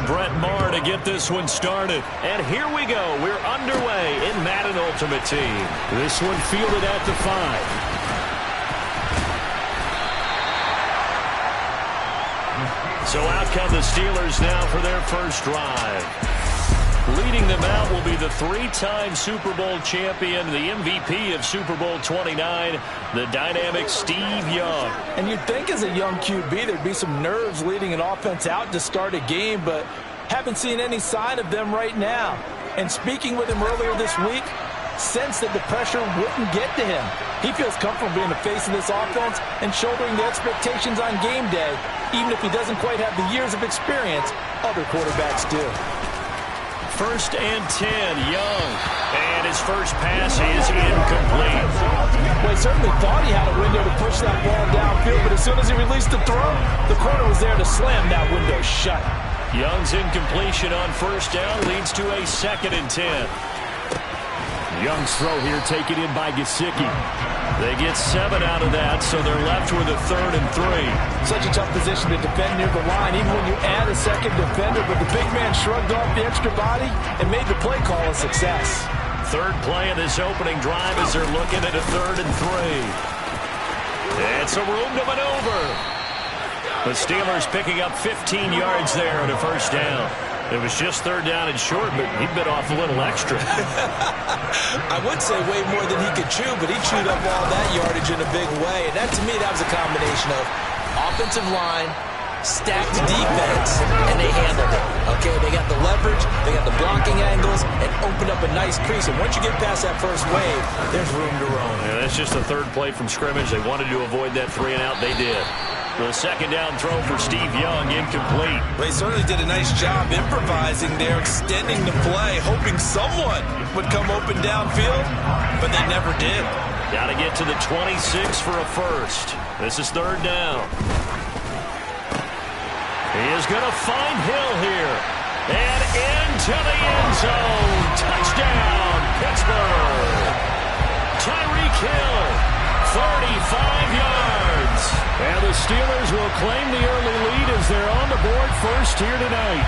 Brett Maher to get this one started. And here we go. We're underway in Madden Ultimate Team. This one fielded at the 5. So out come the Steelers now for their first drive. Leading them out will be the 3-time Super Bowl champion, the MVP of Super Bowl 29, the dynamic Steve Young. And you'd think as a young QB there'd be some nerves leading an offense out to start a game, but haven't seen any sign of them right now. And speaking with him earlier this week, sensed that the pressure wouldn't get to him. He feels comfortable being the face of this offense and shouldering the expectations on game day, even if he doesn't quite have the years of experience other quarterbacks do. 1st and 10, Young. And his first pass is incomplete. Well, he certainly thought he had a window to push that ball downfield, but as soon as he released the throw, the corner was there to slam that window shut. Young's incompletion on 1st down leads to a 2nd and 10. Young's throw here taken in by Gesicki. They get 7 out of that, so they're left with a 3rd and 3. Such a tough position to defend near the line, even when you add a second defender, but the big man shrugged off the extra body and made the play call a success. 3rd play of this opening drive as they're looking at a 3rd and 3. And some room to maneuver. The Steelers picking up 15 yards there on a 1st down. It was just 3rd down and short, but he bit off a little extra. I would say way more than he could chew, but he chewed up all that yardage in a big way. And that, to me, that was a combination of offensive line, stacked defense, and they handled it. Okay, they got the leverage, they got the blocking angles, and opened up a nice crease. And once you get past that first wave, there's room to roam. Yeah, that's just the 3rd play from scrimmage. They wanted to avoid that 3 and out. They did. The 2nd down throw for Steve Young, incomplete. Well, he certainly did a nice job improvising there, extending the play, hoping someone would come open downfield, but they never did. Got to get to the 26 for a 1st. This is 3rd down. He is going to find Hill here. And into the end zone. Touchdown, Pittsburgh. Tyreek Hill, 35 yards. And the Steelers will claim the early lead as they're on the board first here tonight.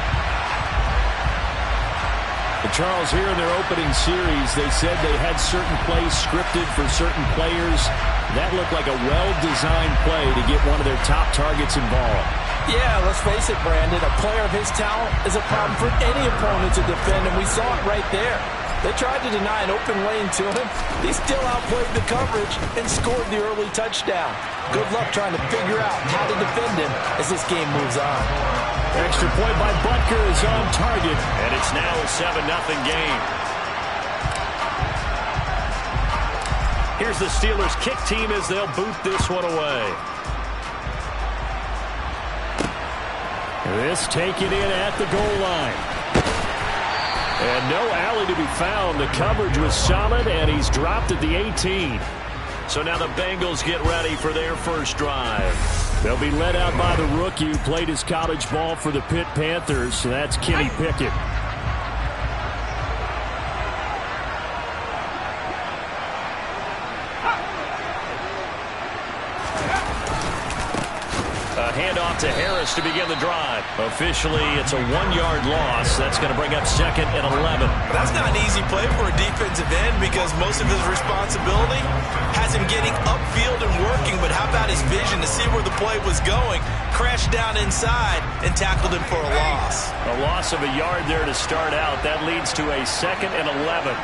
Charles, here in their opening series, they said they had certain plays scripted for certain players. That looked like a well-designed play to get one of their top targets involved. Yeah, let's face it, Brandon. A player of his talent is a problem for any opponent to defend, and we saw it right there. They tried to deny an open lane to him. He still outplayed the coverage and scored the early touchdown. Good luck trying to figure out how to defend him as this game moves on. Extra point by Butker is on target, and it's now a 7-0 game. Here's the Steelers kick team as they'll boot this one away. This taken in at the goal line. And no alley to be found. The coverage was solid, and he's dropped at the 18. So now the Bengals get ready for their first drive. They'll be led out by the rookie who played his college ball for the Pitt Panthers. So that's Kenny Pickett. Handoff to Harris to begin the drive. Officially, it's a 1-yard loss. That's going to bring up 2nd and 11. That's not an easy play for a defensive end because most of his responsibility has him getting upfield and working, but how about his vision to see where the play was going, crashed down inside, and tackled him for a loss. A loss of a yard there to start out. That leads to a 2nd and 11.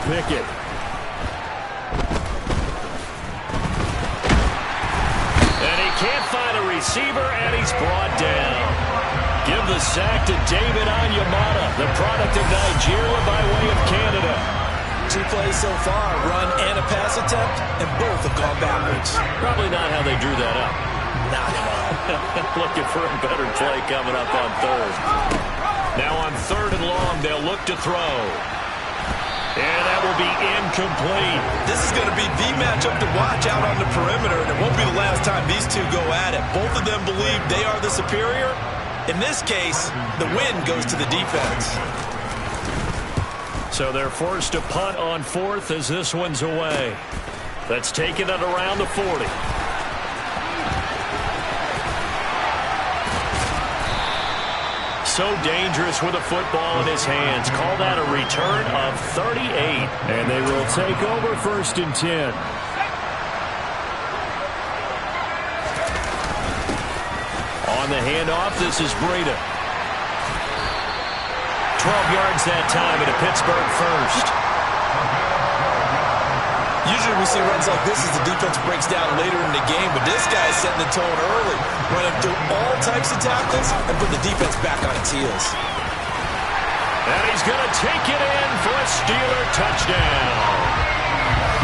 Pickett. Can't find a receiver, and he's brought down. Give the sack to David Onyemata, the product of Nigeria by way of Canada. 2 plays so far, run and a pass attempt, and both have gone backwards. Probably not how they drew that up. Not at all. Looking for a better play coming up on 3rd. Now on 3rd and long, they'll look to throw. And that will be incomplete. This is going to be the matchup to watch out on the perimeter, and it won't be the last time these two go at it. Both of them believe they are the superior. In this case, the win goes to the defense. So they're forced to punt on 4th as this one's away. That's taken it around the 40. so dangerous with a football in his hands. Call that a return of 38. And they will take over 1st and 10. On the handoff, this is Breida. 12 yards that time into Pittsburgh first. Usually we see runs like this as the defense breaks down later in the game, but this guy is setting the tone early, running through all types of tackles and put the defense back on its heels. And he's going to take it in for a Steeler touchdown.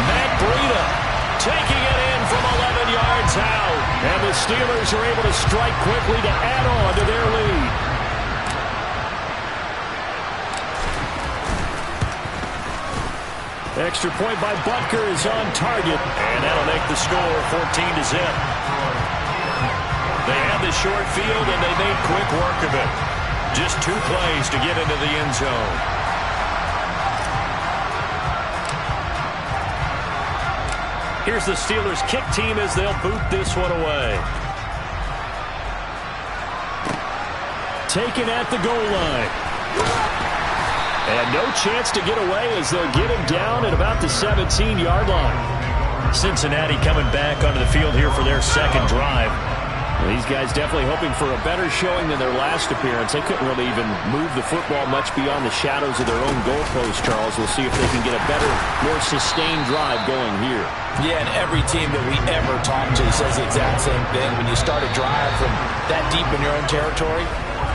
Matt Breida taking it in from 11 yards out. And the Steelers are able to strike quickly to add on to their lead. Extra point by Butker is on target. And that'll make the score 14-0. They had the short field, and they made quick work of it. Just 2 plays to get into the end zone. Here's the Steelers' kick team as they'll boot this one away. Taken at the goal line. And no chance to get away as they'll get him down at about the 17-yard line. Cincinnati coming back onto the field here for their second drive. Well, these guys definitely hoping for a better showing than their last appearance. They couldn't really even move the football much beyond the shadows of their own goalpost, Charles. We'll see if they can get a better, more sustained drive going here. Yeah, and every team that we ever talk to says the exact same thing. When you start a drive from that deep in your own territory,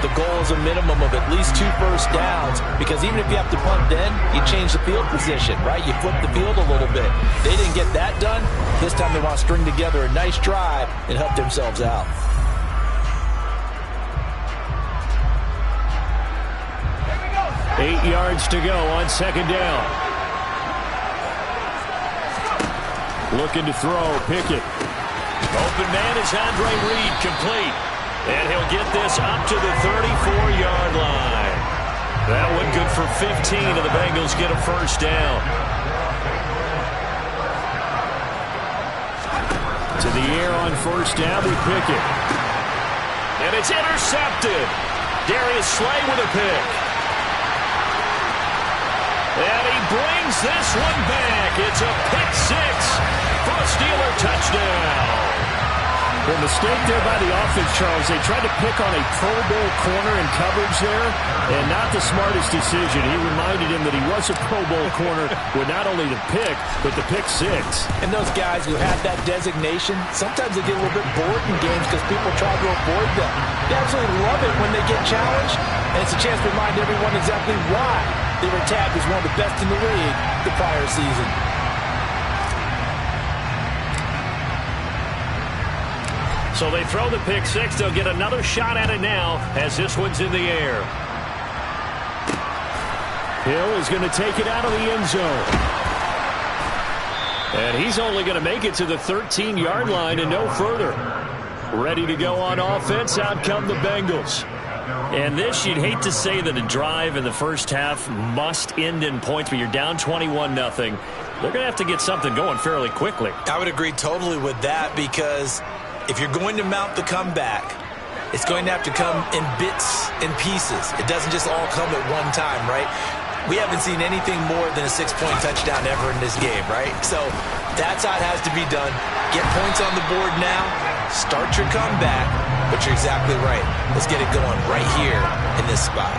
the goal is a minimum of at least 2 first downs, because even if you have to punt then, you change the field position, right? You flip the field a little bit. They didn't get that done. This time they want to string together a nice drive and help themselves out. Here we go. 8 yards to go on 2nd down. Looking to throw, Pickett. Open man is Andre Reed, complete. And he'll get this up to the 34-yard line. That one good for 15, and the Bengals get a first down. To the air on 1st down with Pickett. And it's intercepted. Darius Slay with a pick. And he brings this one back. It's a pick 6 for a Steeler touchdown. The mistake there by the offense, Charles. They tried to pick on a Pro Bowl corner in coverage there, and not the smartest decision. He reminded him that he was a Pro Bowl corner with not only the pick, but the pick 6. And those guys who have that designation, sometimes they get a little bit bored in games because people try to avoid them. They absolutely love it when they get challenged, and it's a chance to remind everyone exactly why they were tagged as one of the best in the league the prior season. So they throw the pick 6. They'll get another shot at it now as this one's in the air. Hill is going to take it out of the end zone. And he's only going to make it to the 13-yard line and no further. Ready to go on offense. Out come the Bengals. And this, you'd hate to say that a drive in the first half must end in points, but you're down 21-0. They're going to have to get something going fairly quickly. I would agree totally with that, because if you're going to mount the comeback, it's going to have to come in bits and pieces. It doesn't just all come at one time, right? We haven't seen anything more than a 6-point touchdown ever in this game, right? So that's how it has to be done. Get points on the board now. Start your comeback. But you're exactly right. Let's get it going right here in this spot.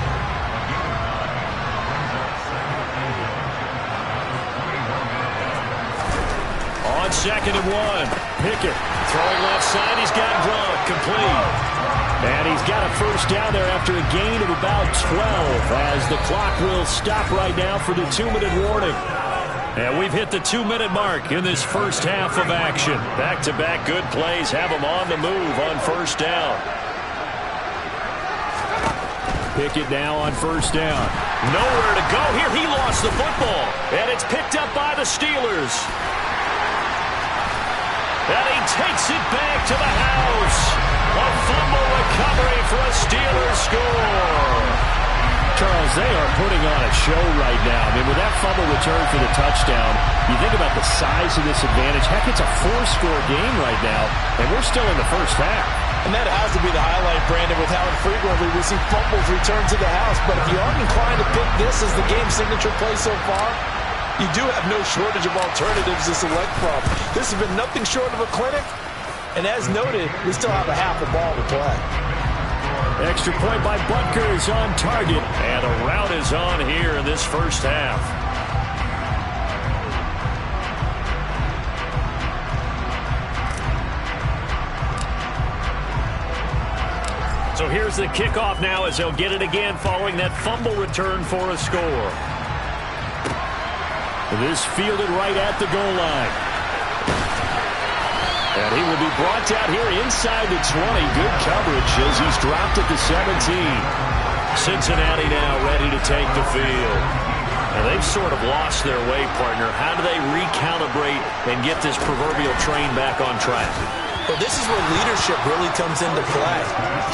On 2nd and 1, Pickett throwing left side. He's got Gronk complete. And he's got a first down there after a gain of about 12 as the clock will stop right now for the 2-minute warning. And we've hit the 2-minute mark in this first half of action. Back-to-back good plays have them on the move on first down. Pickett now on 1st down. Nowhere to go here. He lost the football. And it's picked up by the Steelers. And he takes it back to the house. A fumble recovery for a Steelers score. Charles, they are putting on a show right now. I mean, with that fumble return for the touchdown, you think about the size of this advantage. Heck, it's a 4-score game right now, and we're still in the first half. And that has to be the highlight, Brandon, with how infrequently we see fumbles return to the house. But if you aren't inclined to pick this as the game signature play so far, you do have no shortage of alternatives to select from. This has been nothing short of a clinic. And as noted, we still have a half a ball to play. Extra point by Butker is on target. And a rout is on here in this first half. So here's the kickoff now as they'll get it again following that fumble return for a score. This fielded right at the goal line. And he will be brought down here inside the 20. Good coverage as he's dropped at the 17. Cincinnati now ready to take the field. Now they've sort of lost their way, partner. How do they recalibrate and get this proverbial train back on track? Well, this is where leadership really comes into play.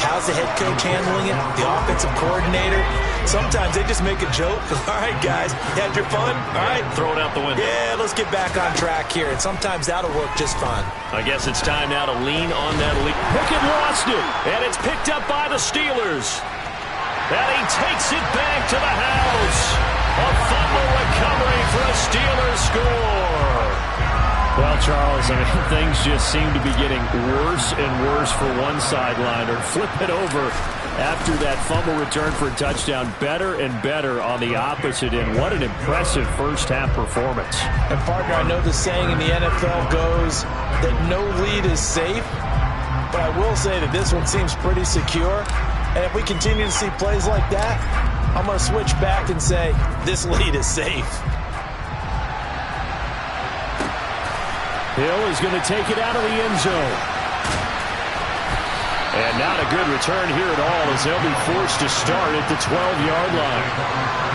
How's the head coach handling it? The offensive coordinator? Sometimes they just make a joke. All right, guys, you had your fun? All right. Throw it out the window. Yeah, let's get back on track here. And sometimes that'll work just fine. I guess it's time now to lean on that lead. Pickett lost it, and it's picked up by the Steelers. And he takes it back to the house. A fumble recovery for a Steelers score. Well, Charles, I mean, things just seem to be getting worse and worse for one sideline. Or flip it over after that fumble return for a touchdown. Better and better on the opposite end. What an impressive first-half performance. And, partner, I know the saying in the NFL goes that no lead is safe. But I will say that this one seems pretty secure. And if we continue to see plays like that, I'm going to switch back and say this lead is safe. Hill is going to take it out of the end zone. And not a good return here at all as they'll be forced to start at the 12-yard line.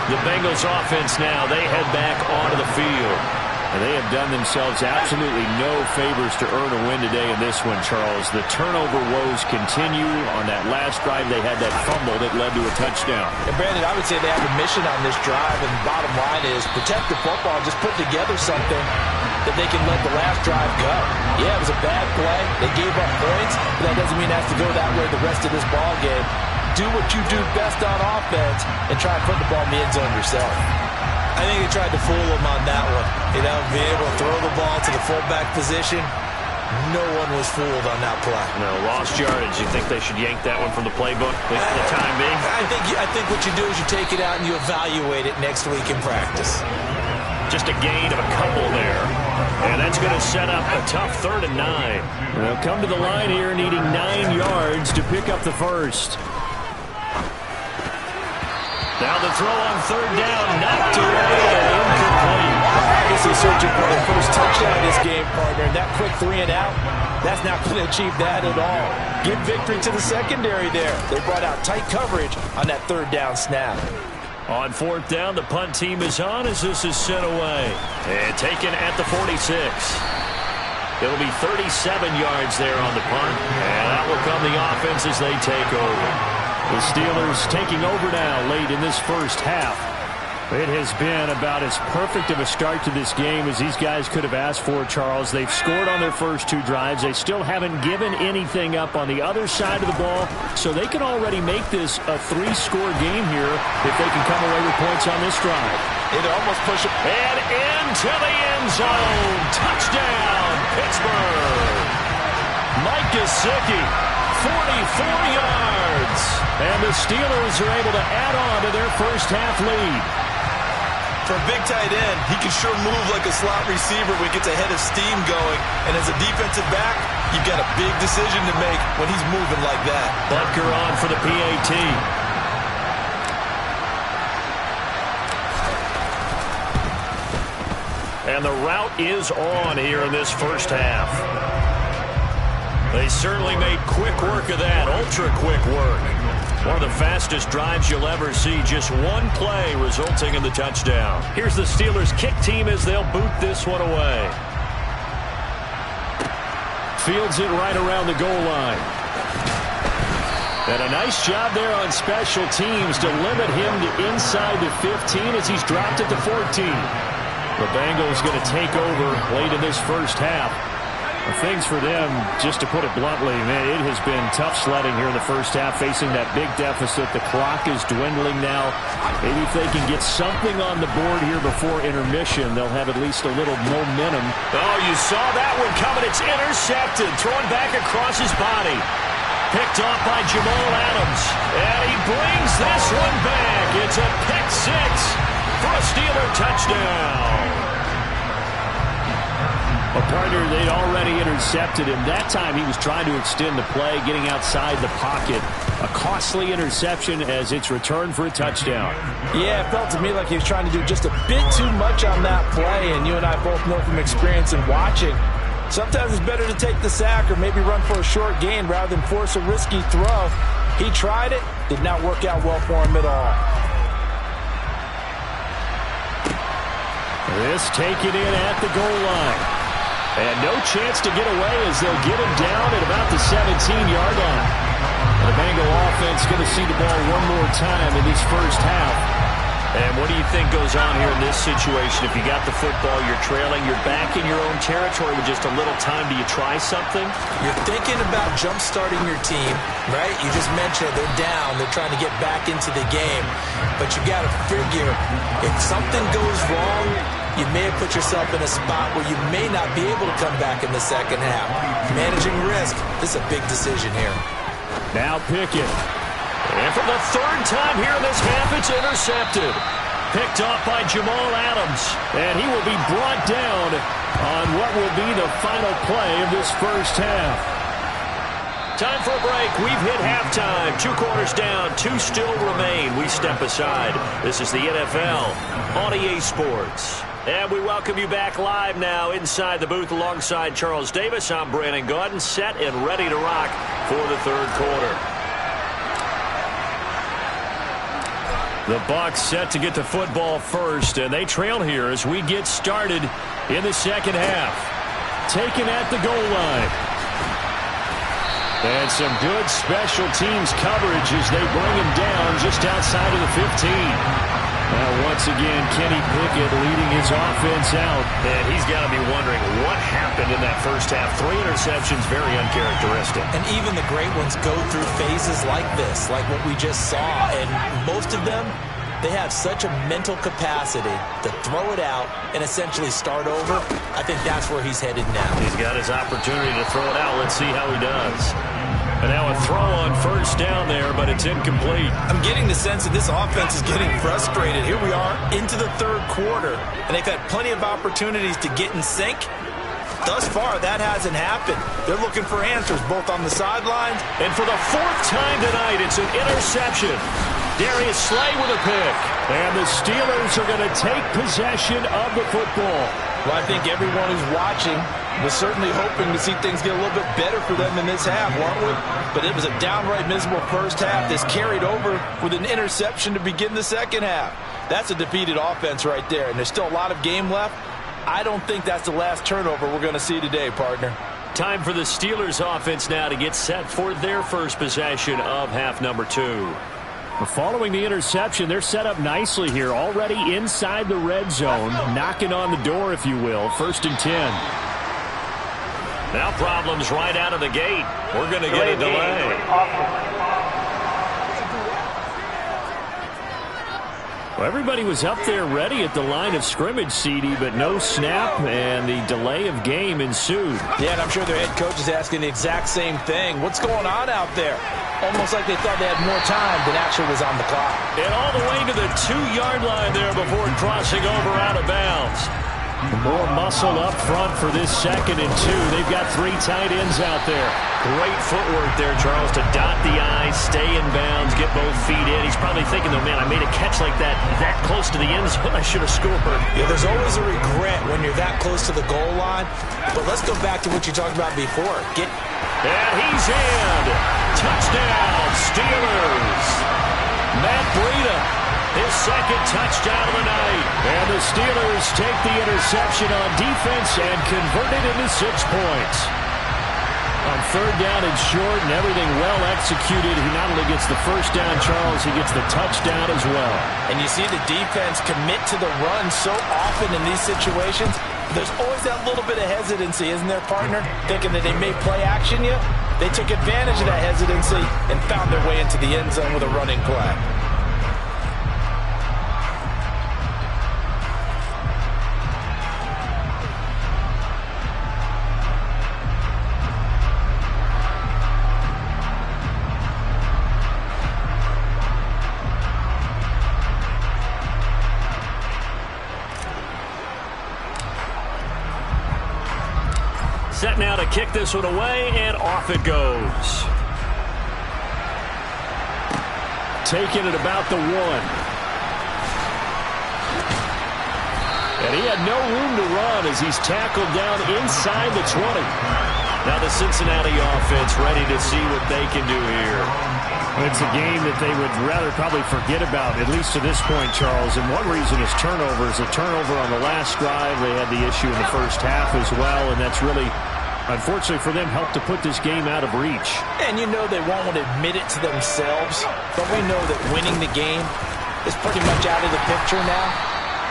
The Bengals offense now, they head back onto the field. And they have done themselves absolutely no favors to earn a win today in this one, Charles. The turnover woes continue. On that last drive, they had that fumble that led to a touchdown. And, Brandon, I would say they have a mission on this drive, and the bottom line is protect the football, just put together something that they can let the last drive go. Yeah, it was a bad play. They gave up points, but that doesn't mean it has to go that way the rest of this ball game. Do what you do best on offense and try and put the ball in the end zone yourself. I think they tried to fool him on that one. You know, being able to throw the ball to the fullback position, no one was fooled on that play. No, lost yardage. You think they should yank that one from the playbook for the time being? I think what you do is you take it out and you evaluate it next week in practice. Just a gain of a couple there. And that's going to set up a tough 3rd and 9. They'll come to the line here needing 9 yards to pick up the first. Now the throw on 3rd down, knocked away and incomplete. Obviously searching for their first touchdown in this game, partner. And that quick 3 and out, that's not going to achieve that at all. Give victory to the secondary there. They brought out tight coverage on that 3rd down snap. On 4th down, the punt team is on as this is sent away. And taken at the 46. It'll be 37 yards there on the punt. And that will come the offense as they take over. The Steelers taking over now late in this first half. It has been about as perfect of a start to this game as these guys could have asked for, Charles. They've scored on their first 2 drives. They still haven't given anything up on the other side of the ball, so they can already make this a 3-score game here if they can come away with points on this drive. It almost pushed it. And into the end zone. Touchdown, Pittsburgh. Mike Gesicki, 44 yards. And the Steelers are able to add on to their first half lead. For a big tight end, he can sure move like a slot receiver when he gets a head of steam going. And as a defensive back, you've got a big decision to make when he's moving like that. Butker on for the PAT. And the route is on here in this first half. They certainly made quick work of that, ultra-quick work. One of the fastest drives you'll ever see, just one play resulting in the touchdown. Here's the Steelers kick team as they'll boot this one away. Fields it right around the goal line. And a nice job there on special teams to limit him to inside the 15 as he's dropped at the 14. The Bengals going to take over late in this first half. Things for them, just to put it bluntly, man, it has been tough sledding here in the first half, facing that big deficit. The clock is dwindling now. Maybe if they can get something on the board here before intermission, they'll have at least a little momentum. Oh, you saw that one coming. It's intercepted. Thrown back across his body. Picked off by Jamal Adams. And he brings this one back. It's a pick six for a Steeler touchdown. A partner, they'd already intercepted him. That time he was trying to extend the play, getting outside the pocket. A costly interception as it's returned for a touchdown. Yeah, it felt to me like he was trying to do just a bit too much on that play, and you and I both know from experience and watching, sometimes it's better to take the sack or maybe run for a short gain rather than force a risky throw. He tried it, did not work out well for him at all. This taken in at the goal line. And no chance to get away as they'll get him down at about the 17-yard line. The Bengal offense going to see the ball one more time in this first half. And what do you think goes on here in this situation? If you got the football, you're trailing, you're back in your own territory with just a little time. Do you try something? You're thinking about jump-starting your team, right? You just mentioned they're down. They're trying to get back into the game. But you got to figure if something goes wrong, you may have put yourself in a spot where you may not be able to come back in the second half. Managing risk, this is a big decision here. Now Pickett. And for the third time here in this half, it's intercepted. Picked off by Jamal Adams. And he will be brought down on what will be the final play of this first half. Time for a break. We've hit halftime. 2 quarters down. 2 still remain. We step aside. This is the NFL on EA Sports. And we welcome you back live now inside the booth alongside Charles Davis. I'm Brandon Gaudin, set and ready to rock for the third quarter. The Bucs set to get the football first, and they trail here as we get started in the second half. Taken at the goal line. And some good special teams coverage as they bring him down just outside of the 15. Now, once again, Kenny Pickett leading his offense out. And he's got to be wondering what happened in that first half. 3 interceptions, very uncharacteristic. And even the great ones go through phases like this, like what we just saw. And most of them, they have such a mental capacity to throw it out and essentially start over. I think that's where he's headed now. He's got his opportunity to throw it out. Let's see how he does. And now a throw on first down there, but it's incomplete. I'm getting the sense that this offense is getting frustrated. Here we are into the third quarter, and they've had plenty of opportunities to get in sync. Thus far, that hasn't happened. They're looking for answers both on the sidelines. And for the 4th time tonight, it's an interception. Darius Slay with a pick. And the Steelers are going to take possession of the football. Well, I think everyone who's watching was certainly hoping to see things get a little bit better for them in this half, weren't we? But it was a downright miserable first half. This carried over with an interception to begin the second half. That's a defeated offense right there, and there's still a lot of game left. I don't think that's the last turnover we're going to see today, partner. Time for the Steelers offense now to get set for their first possession of half number 2. Following the interception, they're set up nicely here, already inside the red zone, knocking on the door, if you will. 1st and 10. Now problems right out of the gate. We're going to get a delay. Well, everybody was up there ready at the line of scrimmage, CD, but no snap, and the delay of game ensued. Yeah, and I'm sure their head coach is asking the exact same thing. What's going on out there? Almost like they thought they had more time than actually was on the clock. And all the way to the 2-yard line there before crossing over out of bounds. More muscle up front for this 2nd and 2. They've got 3 tight ends out there. Great footwork there, Charles, to dot the I's, stay in bounds, get both feet in. He's probably thinking, though, man, I made a catch like that close to the end zone. I should have scored. Yeah, there's always a regret when you're that close to the goal line. But let's go back to what you talked about before. And he's in. Touchdown, Steelers. Matt Breida, his 2nd touchdown of the night. And the Steelers take the interception on defense and convert it into 6 points. On third down and short, and everything well executed. He not only gets the first down, Charles, he gets the touchdown as well. And you see the defense commit to the run so often in these situations. There's always that little bit of hesitancy, isn't there, partner? Thinking that they may play action you. They took advantage of that hesitancy and found their way into the end zone with a running play. Set now to kick this one away, and off it goes. Taking it about the 1. And he had no room to run as he's tackled down inside the 20. Now the Cincinnati offense ready to see what they can do here. It's a game that they would rather probably forget about, at least to this point, Charles. And one reason is turnovers. A turnover on the last drive. They had the issue in the first half as well, and that's really, unfortunately for them, helped to put this game out of reach. And you know they won't want to admit it to themselves, but we know that winning the game is pretty much out of the picture now.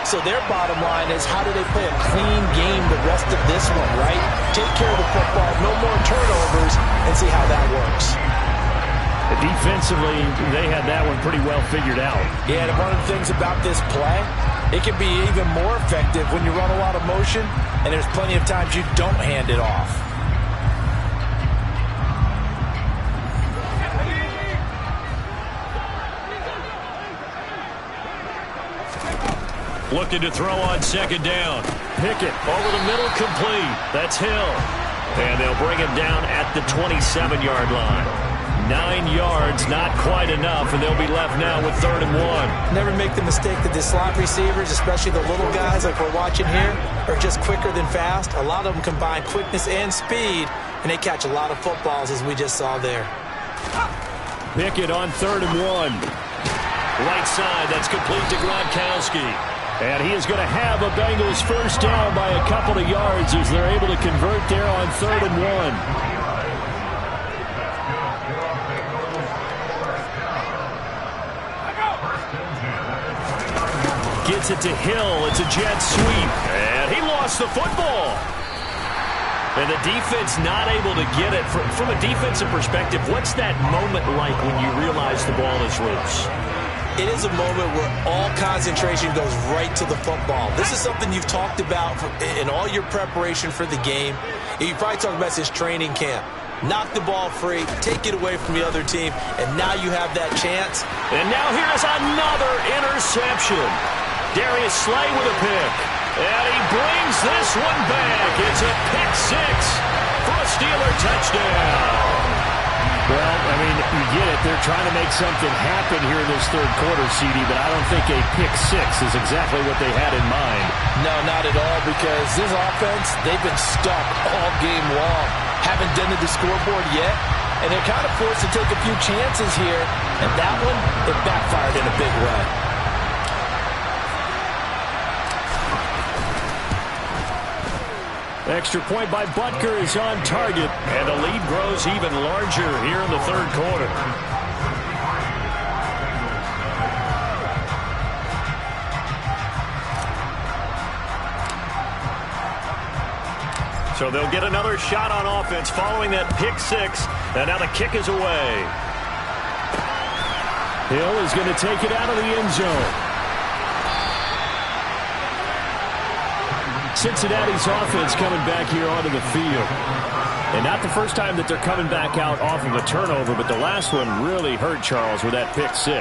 So their bottom line is, how do they play a clean game the rest of this one, right? Take care of the football, no more turnovers, and see how that works. Defensively, they had that one pretty well figured out. Yeah, and one of the things about this play, it can be even more effective when you run a lot of motion, and there's plenty of times you don't hand it off. Looking to throw on second down. Pickett over the middle, complete. That's Hill. And they'll bring him down at the 27-yard line. 9 yards, not quite enough, and they'll be left now with 3rd and 1. Never make the mistake that the slot receivers, especially the little guys like we're watching here, are just quicker than fast. A lot of them combine quickness and speed, and they catch a lot of footballs, as we just saw there. Pickett on 3rd and 1. Right side, that's complete to Gronkowski. And he is going to have a Bengals first down by a couple of yards as they're able to convert there on 3rd and 1. Gets it to Hill. It's a jet sweep. And he lost the football. And the defense not able to get it. From a defensive perspective, what's that moment like when you realize the ball is loose? It is a moment where all concentration goes right to the football. This is something you've talked about in all your preparation for the game. You probably talked about this training camp. Knock the ball free, take it away from the other team, and now you have that chance. And now here's another interception. Darius Slay with a pick. And he brings this one back. It's a pick 6 for a Steeler touchdown. Well, I mean, you get it. They're trying to make something happen here in this third quarter, CD, but I don't think a pick 6 is exactly what they had in mind. No, not at all, because this offense, they've been stuck all game long. Haven't done the scoreboard yet, and they're kind of forced to take a few chances here, and that one, it backfired in a big way. Extra point by Butker is on target. And the lead grows even larger here in the third quarter. So they'll get another shot on offense following that pick 6. And now the kick is away. Hill is going to take it out of the end zone. Cincinnati's offense coming back here onto the field. And not the first time that they're coming back out off of a turnover, but the last one really hurt Charles with that pick 6.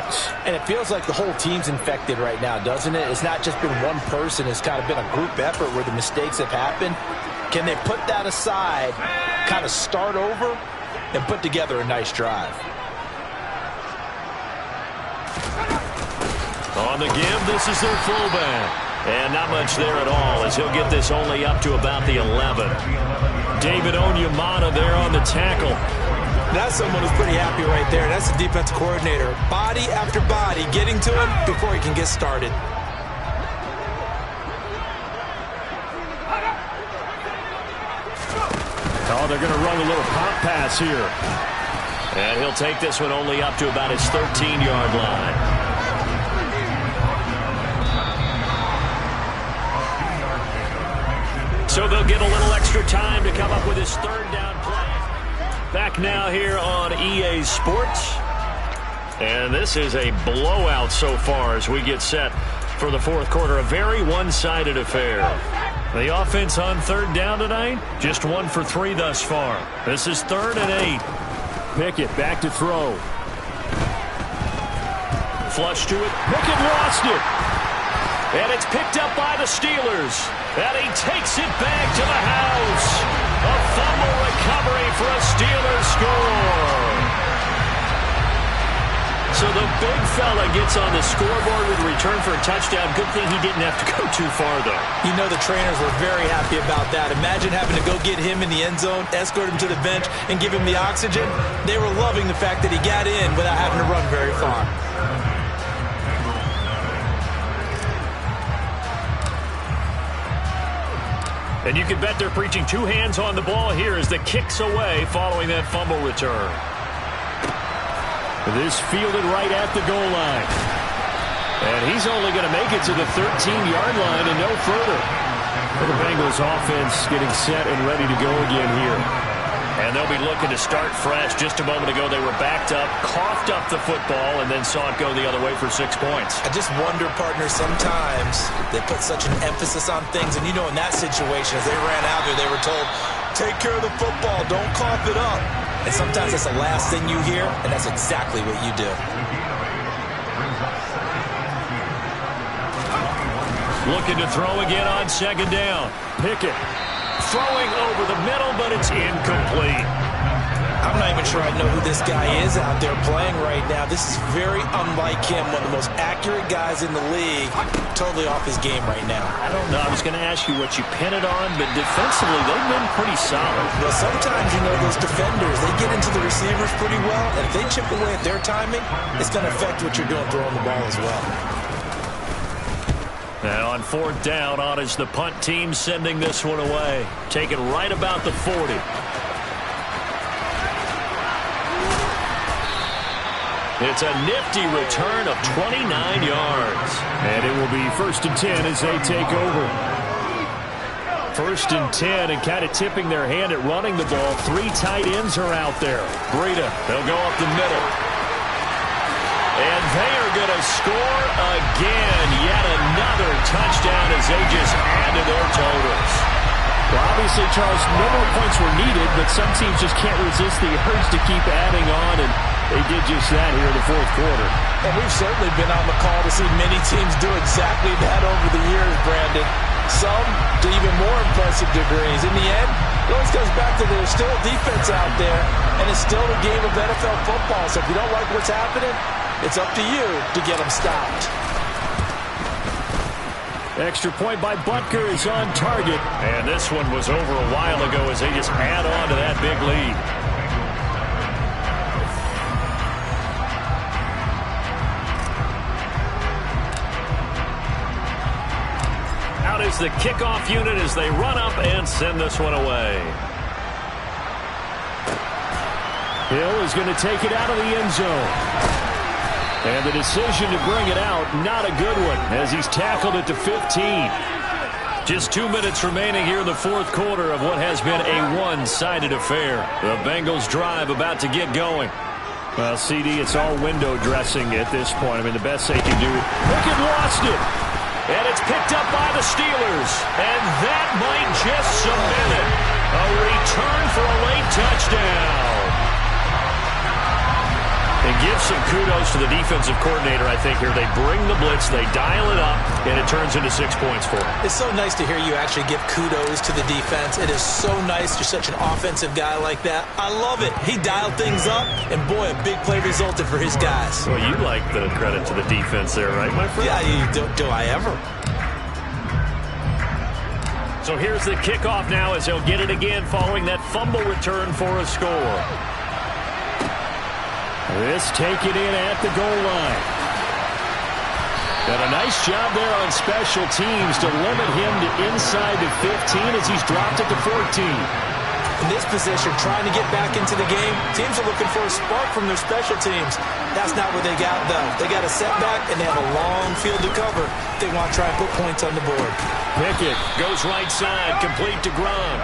And it feels like the whole team's infected right now, doesn't it? It's not just been one person. It's kind of been a group effort where the mistakes have happened. Can they put that aside, kind of start over, and put together a nice drive? On the give, this is their fullback. And not much there at all as he'll get this only up to about the 11. David Onyemata there on the tackle. That's someone who's pretty happy right there. That's the defense coordinator. Body after body getting to him before he can get started. Oh, they're going to run a little pop pass here. And he'll take this one only up to about his 13-yard line. So they'll get a little extra time to come up with his third down play. Back now here on EA Sports. And this is a blowout so far as we get set for the fourth quarter. A very one-sided affair. The offense on third down tonight, just 1 for 3 thus far. This is 3rd and 8. Pickett back to throw. Flush to it. Pickett lost it. And it's picked up by the Steelers. And he takes it back to the house. A fumble recovery for a Steelers score. So the big fella gets on the scoreboard with a return for a touchdown. Good thing he didn't have to go too far, though. You know the trainers were very happy about that. Imagine having to go get him in the end zone, escort him to the bench, and give him the oxygen. They were loving the fact that he got in without having to run very far. And you can bet they're preaching 2 hands on the ball here as the kick's away following that fumble return. This fielded right at the goal line. And he's only going to make it to the 13-yard line and no further. The Bengals offense getting set and ready to go again here. And they'll be looking to start fresh. Just a moment ago, they were backed up, coughed up the football, and then saw it go the other way for 6 points. I just wonder, partner, sometimes they put such an emphasis on things. And, you know, in that situation, as they ran out there, they were told, take care of the football, don't cough it up. And sometimes that's the last thing you hear, and that's exactly what you do. Looking to throw again on 2nd down. Pickett. Throwing over the middle, but it's incomplete. I'm not even sure I know who this guy is out there playing right now. This is very unlike him, one of the most accurate guys in the league. Totally off his game right now. I don't know. I was going to ask you what you pin it on, but defensively, they've been pretty solid. Well, sometimes, you know, those defenders, they get into the receivers pretty well, and if they chip away at their timing, it's going to affect what you're doing throwing the ball as well. And on 4th down, on is the punt team sending this one away. Taken right about the 40. It's a nifty return of 29 yards. And it will be 1st and 10 as they take over. 1st and 10 and kind of tipping their hand at running the ball. 3 tight ends are out there. Breida, they'll go up the middle. And they are going to score again. Yet another touchdown as they just add to their totals. Well, obviously, Charles, no more points were needed, but some teams just can't resist the urge to keep adding on, and they did just that here in the 4th quarter. And we've certainly been on the call to see many teams do exactly that over the years, Brandon. Some to even more impressive degrees. In the end, it always comes back to there's still a defense out there, and it's still a game of NFL football. So if you don't like what's happening, it's up to you to get them stopped. Extra point by Butker is on target. And this one was over a while ago as they just add on to that big lead. Out is the kickoff unit as they run up and send this one away. Hill is going to take it out of the end zone. And the decision to bring it out, not a good one, as he's tackled it to 15. Just 2 minutes remaining here in the 4th quarter of what has been a one-sided affair. The Bengals drive about to get going. Well, CD, it's all window dressing at this point. I mean, the best they can do. Pickett lost it. And it's picked up by the Steelers. And that might just cement it. A return for a late touchdown. And give some kudos to the defensive coordinator, I think, here. They bring the blitz, they dial it up, and it turns into 6 points for them. It's so nice to hear you actually give kudos to the defense. It is so nice. You're such an offensive guy like that. I love it. He dialed things up, and boy, a big play resulted for his guys. Well, you like the credit to the defense there, right, my friend? Yeah, do I ever? So here's the kickoff now as they'll get it again following that fumble return for a score. This take it in at the goal line. And a nice job there on special teams to limit him to inside the 15 as he's dropped it to 14. In this position, trying to get back into the game, teams are looking for a spark from their special teams. That's not what they got, though. They got a setback, and they have a long field to cover if they want to try and put points on the board. Pickett goes right side, complete to Gronk.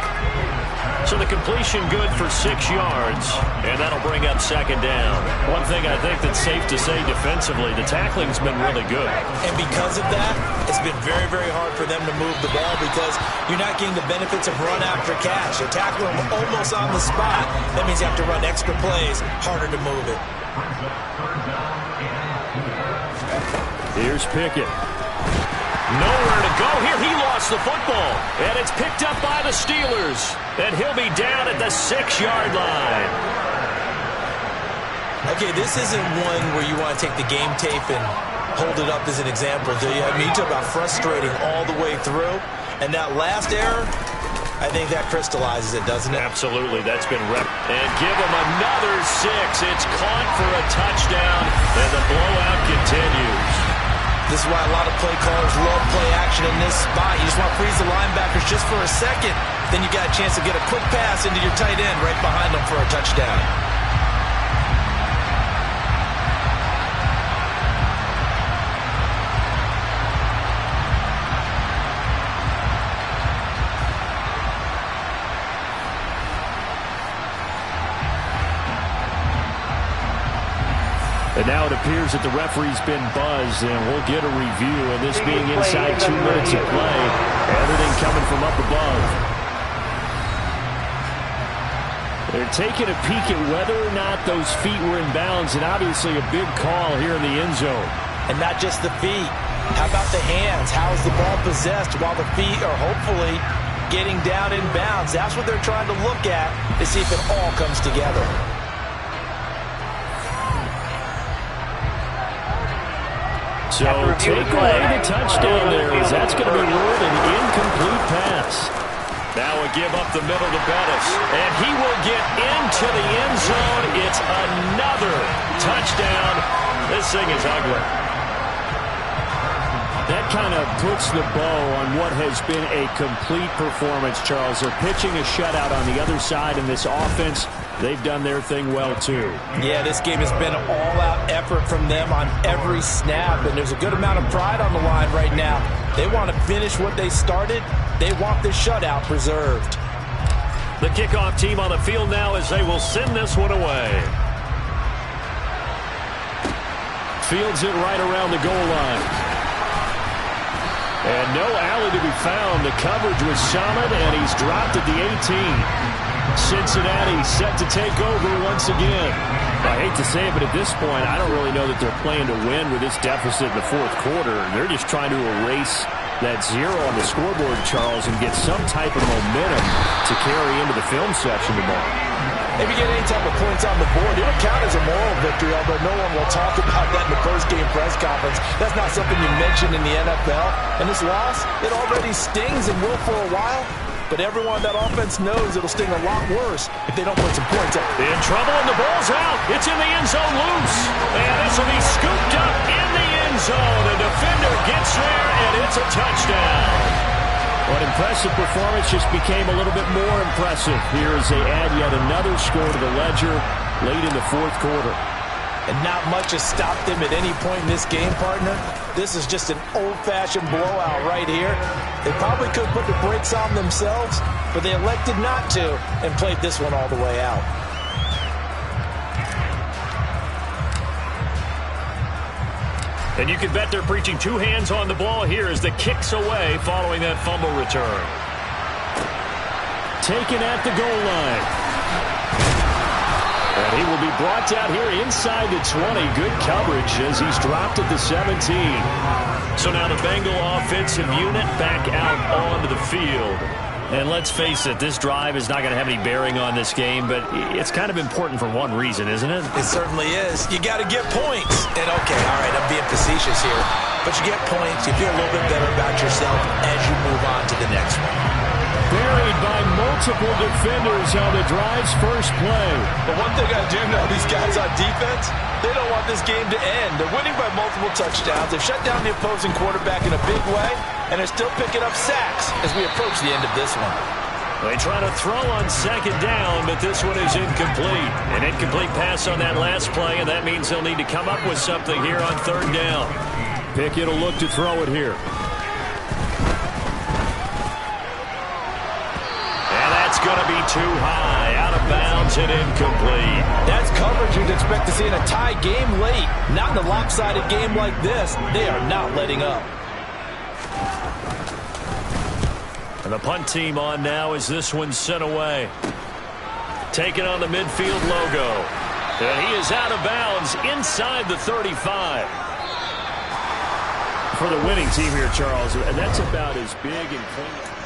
So the completion good for 6 yards, and that'll bring up second down. One thing I think that's safe to say defensively, the tackling's been really good. And because of that, it's been very, very hard for them to move the ball because you're not getting the benefits of run after catch. You're tackling them almost on the spot. That means you have to run extra plays, harder to move it. Here's Pickett. Nowhere to go here. He lost the football. And it's picked up by the Steelers. And he'll be down at the 6-yard line. Okay, this isn't one where you want to take the game tape and hold it up as an example, do you? I mean, you talk about frustrating all the way through. And that last error, I think that crystallizes it, doesn't it? Absolutely. That's been rep. And give him another 6. It's caught for a touchdown. And the blowout continues. This is why a lot of play callers love play action in this spot. You just want to freeze the linebackers just for a second. Then you got a chance to get a quick pass into your tight end right behind them for a touchdown. And now it appears that the referee's been buzzed, and we'll get a review. And this being inside 2 minutes of play, everything coming from up above. They're taking a peek at whether or not those feet were in bounds, and obviously a big call here in the end zone. And not just the feet. How about the hands? How is the ball possessed while the feet are hopefully getting down in bounds? That's what they're trying to look at to see if it all comes together. So take away the touchdown there, as that's going to be ruled an incomplete pass. Now a give up the middle to Bettis. And he will get into the end zone. It's another touchdown. This thing is ugly. That kind of puts the bow on what has been a complete performance, Charles. They're pitching a shutout on the other side in this offense. They've done their thing well, too. Yeah, this game has been an all-out effort from them on every snap, and there's a good amount of pride on the line right now. They want to finish what they started. They want this shutout preserved. The kickoff team on the field now as they will send this one away. Fields it right around the goal line. And no alley to be found. The coverage was solid, and he's dropped at the 18. Cincinnati set to take over once again. I hate to say it, but at this point, I don't really know that they're playing to win with this deficit in the fourth quarter. They're just trying to erase that 0 on the scoreboard, Charles, and get some type of momentum to carry into the film section tomorrow. If you get any type of points on the board, it'll count as a moral victory, although no one will talk about that in the post-game press conference. That's not something you mention in the NFL. And this loss, it already stings and will for a while. But everyone on that offense knows it'll sting a lot worse if they don't put some points up. In trouble, and the ball's out. It's in the end zone loose. And this will be scooped up in the end zone. The defender gets there, and it's a touchdown. What impressive performance just became a little bit more impressive here as they add yet another score to the ledger late in the fourth quarter. And not much has stopped them at any point in this game, partner. This is just an old-fashioned blowout right here. They probably could put the brakes on themselves, but they elected not to and played this one all the way out. And you can bet they're preaching 2 hands on the ball here as the kick's away following that fumble return. Taken at the goal line. And he will be brought down here inside the 20. Good coverage as he's dropped at the 17. So now the Bengal offensive unit back out onto the field. And let's face it, this drive is not going to have any bearing on this game, but it's kind of important for one reason, isn't it? It certainly is. You got to get points. And okay, all right, I'm being facetious here. But you get points, you feel a little bit better about yourself as you move on to the next one. Buried by multiple defenders on the drive's first play. But one thing I do know, these guys on defense, they don't want this game to end. They're winning by multiple touchdowns. They've shut down the opposing quarterback in a big way, and they're still picking up sacks as we approach the end of this one. They try to throw on second down, but this one is incomplete. An incomplete pass on that last play, and that means they'll need to come up with something here on third down. Pickett will look to throw it here. And that's going to be too high, out of bounds and incomplete. That's coverage you'd expect to see in a tie game late. Not in a lopsided game like this. They are not letting up. And the punt team on now as this one's sent away. Taking on the midfield logo. And he is out of bounds inside the 35. For the winning team here, Charles, and that's about as big and clean.